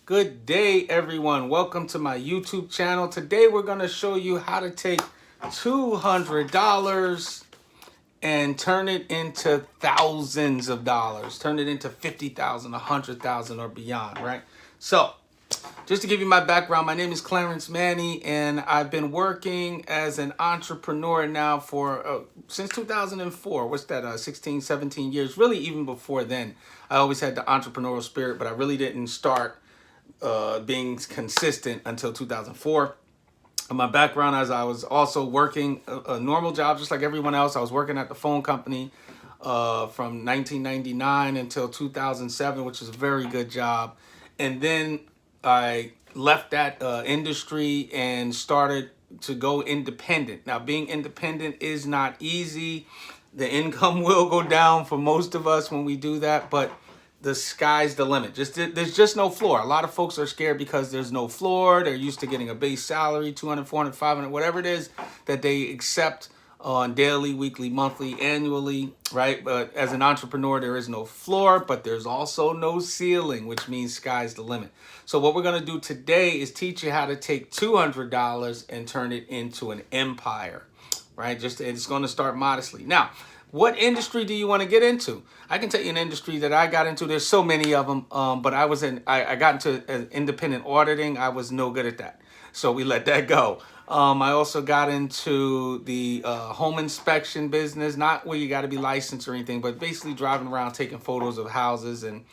Good day, everyone. Welcome to my YouTube channel. Today, we're going to show you how to take $200 and turn it into thousands of dollars. Turn it into 50,000, 100,000, or beyond, right? So, just to give you my background, my name is Clarence Manny, and I've been working as an entrepreneur now for since 2004. What's that? 16, 17 years. Really, even before then, I always had the entrepreneurial spirit, but I really didn't start being consistent until 2004. My background, as I was also working a normal job just like everyone else. I was working at the phone company from 1999 until 2007, which is a very good job. And then I left that industry and started to go independent. Now, being independent is not easy. The income will go down for most of us when we do that, but the sky's the limit. There's just no floor. A lot of folks are scared because there's no floor. They're used to getting a base salary, 200, 400, 500, whatever it is that they accept on daily, weekly, monthly, annually, right? But as an entrepreneur, there is no floor, but there's also no ceiling, which means sky's the limit. So what we're going to do today is teach you how to take $200 and turn it into an empire, right? It's going to start modestly. Now, what industry do you want to get into? I can tell you an industry that I got into. There's so many of them, but I got into independent auditing. I was no good at that, so we let that go. I also got into the home inspection business, not where you got to be licensed or anything, but basically driving around taking photos of houses and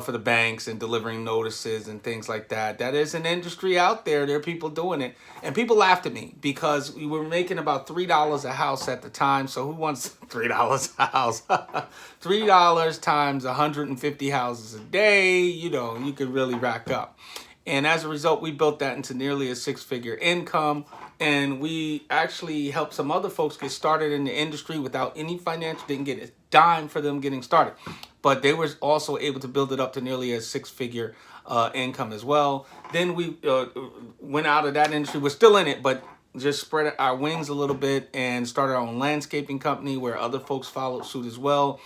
for the banks and delivering notices and things like that. That is an industry out there. There are people doing it. And people laughed at me because we were making about $3 a house at the time. So who wants $3 a house? $3 times 150 houses a day, you could really rack up. And as a result, we built that into nearly a six-figure income. And we actually helped some other folks get started in the industry without any financial, didn't get a dime for them getting started. But they were also able to build it up to nearly a six-figure income as well. Then we went out of that industry. We're still in it, but just spread our wings a little bit and started our own landscaping company where other folks followed suit as well,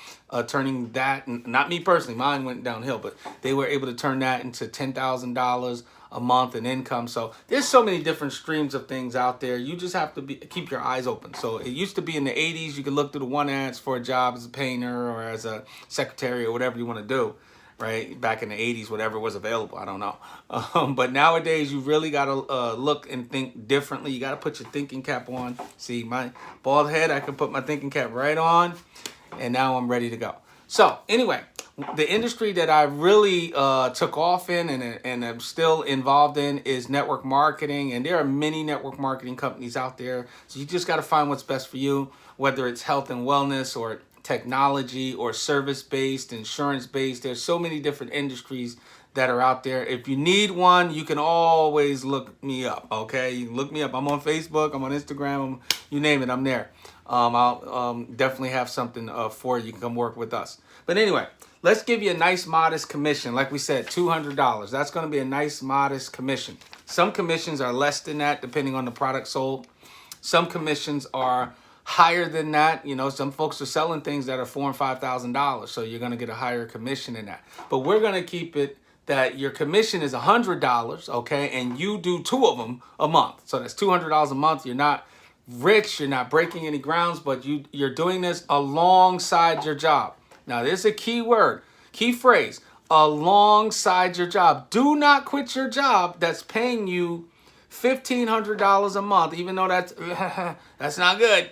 turning that, not me personally, mine went downhill, but they were able to turn that into $10,000 a month in income. So there's so many different streams of things out there. You just have to keep your eyes open. So it used to be in the 80s, you could look through the one ads for a job as a painter or as a secretary or whatever you want to do. Right back in the 80s, whatever was available, I don't know. But nowadays, you really got to look and think differently. You got to put your thinking cap on. See, my bald head, I can put my thinking cap right on, and now I'm ready to go. So anyway, the industry that I really took off in and I'm still involved in is network marketing. And there are many network marketing companies out there. So you just got to find what's best for you, whether it's health and wellness or technology or service-based, insurance-based. There's so many different industries that are out there. If you need one, you can always look me up, okay? You can look me up. I'm on Facebook, I'm on Instagram, you name it, I'm there. I'll definitely have something for you. You can come work with us. But anyway, let's give you a nice modest commission. Like we said, $200. That's going to be a nice modest commission. Some commissions are less than that depending on the product sold. Some commissions are higher than that. Some folks are selling things that are $4,000 and $5,000, so you're going to get a higher commission in that. But we're going to keep it that your commission is $100, okay, and you do two of them a month. So that's $200 a month. You're not rich, you're not breaking any grounds, but you're doing this alongside your job. Now, there's a key word, key phrase, alongside your job. Do not quit your job that's paying you $1,500 a month, even though that's not good,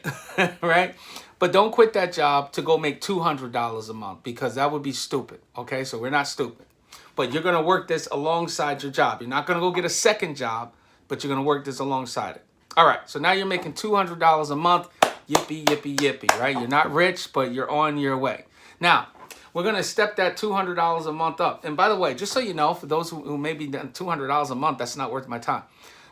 right? But don't quit that job to go make $200 a month because that would be stupid, okay? So we're not stupid. But you're going to work this alongside your job. You're not going to go get a second job, but you're going to work this alongside it. All right, so now you're making $200 a month. Yippee, yippee, yippee, right? You're not rich, but you're on your way. Now, we're going to step that $200 a month up. And by the way, just so you know, for those who may be done $200 a month, that's not worth my time.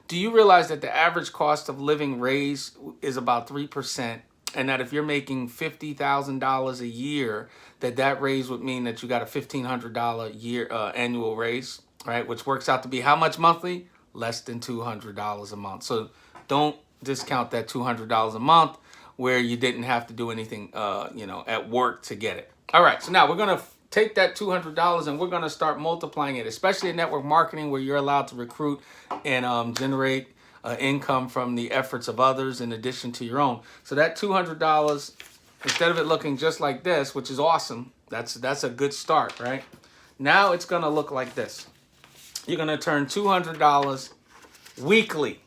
Do you realize that the average cost of living raise is about 3%? And that if you're making $50,000 a year, that raise would mean that you got a $1,500 year annual raise, right? Which works out to be how much monthly? Less than $200 a month. So don't discount that $200 a month where you didn't have to do anything, at work to get it. All right, so now we're going to take that $200 and we're going to start multiplying it, especially in network marketing where you're allowed to recruit and generate income from the efforts of others in addition to your own. So that $200, instead of it looking just like this, which is awesome, that's a good start, right? Now it's going to look like this. You're going to turn $200 weekly,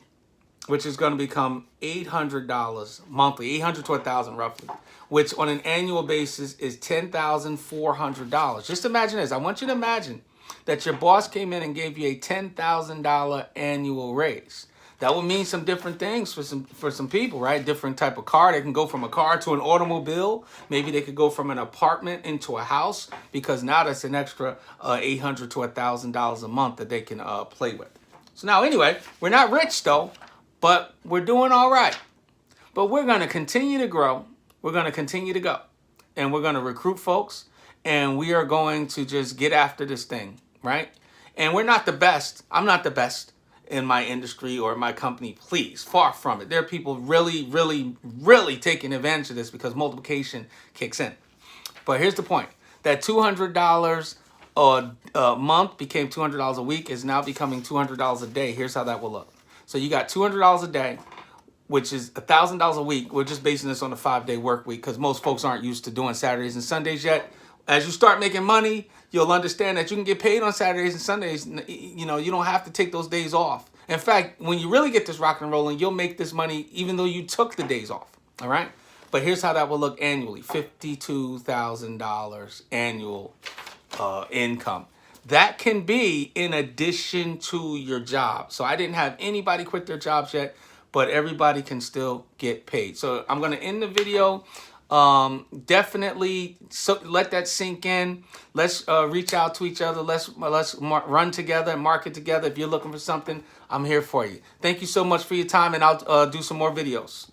which is going to become $800 monthly, $800 to $1,000 roughly, which on an annual basis is $10,400. Just imagine this. I want you to imagine that your boss came in and gave you a $10,000 annual raise. That would mean some different things for some people, right? Different type of car. They can go from a car to an automobile. Maybe they could go from an apartment into a house, because now that's an extra $800 to $1,000 a month that they can play with. So now anyway, we're not rich though, but we're doing all right. But we're going to continue to grow. We're going to continue to go. And we're going to recruit folks. And we are going to just get after this thing, right? And we're not the best. I'm not the best in my industry or my company, please. Far from it. There are people really, really, really taking advantage of this because multiplication kicks in. But here's the point. That $200 a month became $200 a week is now becoming $200 a day. Here's how that will look. So you got $200 a day, which is $1,000 a week. We're just basing this on a 5-day work week because most folks aren't used to doing Saturdays and Sundays yet. As you start making money, you'll understand that you can get paid on Saturdays and Sundays. You know, you don't have to take those days off. In fact, when you really get this rock and rolling, you'll make this money even though you took the days off. All right. But here's how that will look annually. $52,000 annual income. That can be in addition to your job. So I didn't have anybody quit their jobs yet, but everybody can still get paid. So I'm going to end the video. Definitely let that sink in. Let's reach out to each other. Let's run together and market together. If you're looking for something, I'm here for you. Thank you so much for your time, and I'll do some more videos.